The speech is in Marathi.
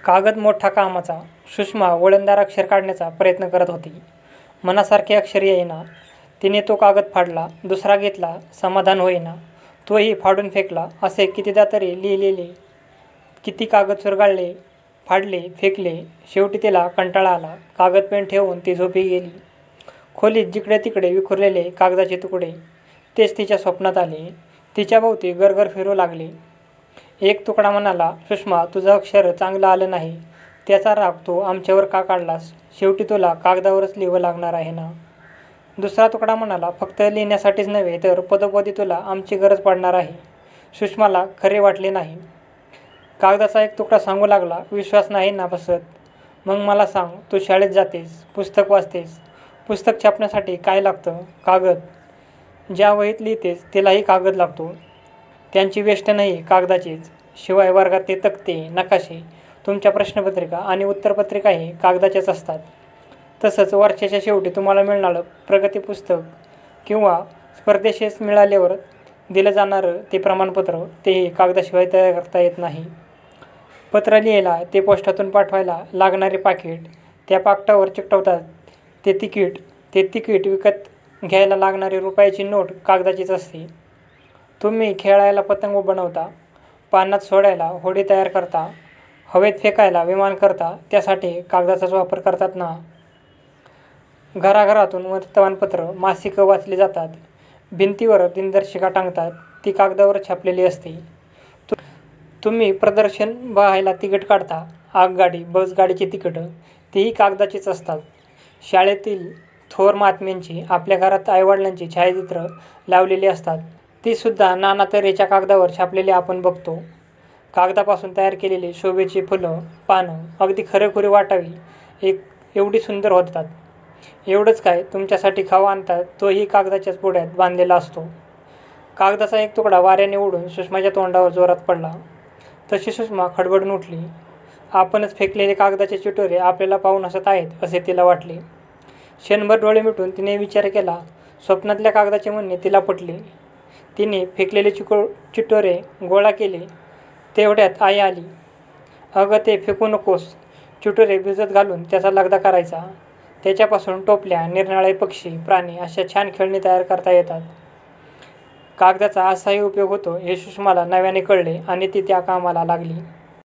कागद मोठा कामाचा. सुषमा वळणदार अक्षर काढण्याचा प्रयत्न करत होती. मनासारखे अक्षर येईना. तिने तो कागद फाडला, दुसरा घेतला, समाधान होईना. तोही फाडून फेकला. असे कितीदा तरी लिहिलेले. किती कागद चुरगाळले, फाडले, फेकले. शेवटी तिला कंटाळा आला. कागद पेन ठेवून ती झोपी गेली. खोलीत जिकडे तिकडे विखुरलेले कागदाचे तुकडे. तेच तिच्या स्वप्नात आले. तिच्या भोवती गरगर फिरू लागले. एक तुकडा म्हणाला, सुषमा, तुझं अक्षर चांगलं आलं नाही. त्याचा राग तू आमच्यावर का काढलास? शेवटी तुला कागदावरच लिहावं लागणार आहे ना. दुसरा तुकडा म्हणाला, फक्त लिहिण्यासाठीच नव्हे तर पदोपदी तुला आमची गरज पडणार आहे. सुषमाला खरे वाटले नाही. कागदाचा एक तुकडा सांगू लागला, विश्वास नाही ना बसत? मग मला सांग, तू शाळेत जातेस, पुस्तक वाचतेस. पुस्तक छापण्यासाठी काय लागतं? कागद. ज्या वहीत लिहितेस तिलाही कागद लागतो. त्यांची वेस्ट नाही, कागदाचीच. शिवाय वर्गात ते तक्ते, नकाशे, तुमच्या प्रश्नपत्रिका आणि उत्तरपत्रिकाही कागदाच्याच असतात. तसंच वर्षाच्या शेवटी तुम्हाला मिळणारं प्रगती पुस्तक किंवा स्पर्धेशेष मिळाल्यावर दिलं जाणारं ते प्रमाणपत्र, तेही कागदाशिवाय तयार करता येत नाही. पत्र लिहायला, ते पोस्टातून पाठवायला लागणारे पाकीट, त्या पाकिटावर चिकटवतात ते तिकीट विकत घ्यायला लागणारी रुपयाची नोट कागदाचीच असते. तुम्ही खेळायला पतंग बनवता, पाण्यात सोडायला होडी तयार करता, हवेत फेकायला विमान करता, त्यासाठी कागदाचाच वापर करतात ना. घराघरातून वर्तमानपत्र, मासिकं वाचली जातात. भिंतीवर दिनदर्शिका टांगतात, ती कागदावर छापलेली असते. तुम्ही प्रदर्शन पाहायला तिकीट काढता, आगगाडी, बसगाडीची तिकीटं, तीही कागदाचीच असतात. शाळेतील थोर महात्म्यांची, आपल्या घरात आईवडिलांची छायाचित्रं लावलेली असतात, तीसुद्धा नाना तऱ्हेच्या कागदावर छापलेली आपण बघतो. कागदापासून तयार केलेली शोभेची फुलं, पानं अगदी खरेखुरी वाटावी एवढी सुंदर होतात. एवढंच काय, तुमच्यासाठी खावा आणतात, तोही कागदाच्याच पुड्यात बांधलेला असतो. कागदाचा एक तुकडा वाऱ्याने उडून सुषमाच्या तोंडावर जोरात पडला. तशी सुषमा खडबडून उठली. आपणच फेकलेले कागदाचे चिटोरे आपल्याला पाहून हसत आहेत असे तिला वाटले. क्षणभर डोळे मिटून तिने विचार केला. स्वप्नातल्या कागदाचे म्हणणे तिला पटले. तिने फेकलेले चिटोरे गोळा केले. तेवढ्यात आई आली. अगं, ते फेकू नकोस. चिटोरे भिजत घालून त्याचा लगदा करायचा. त्याच्यापासून टोपल्या, निरनिराळे पक्षी, प्राणी अशा छान खेळणी तयार करता येतात. कागदाचा असाही उपयोग होतो हे सुषमाला नव्याने कळले आणि ती त्या कामाला लागली.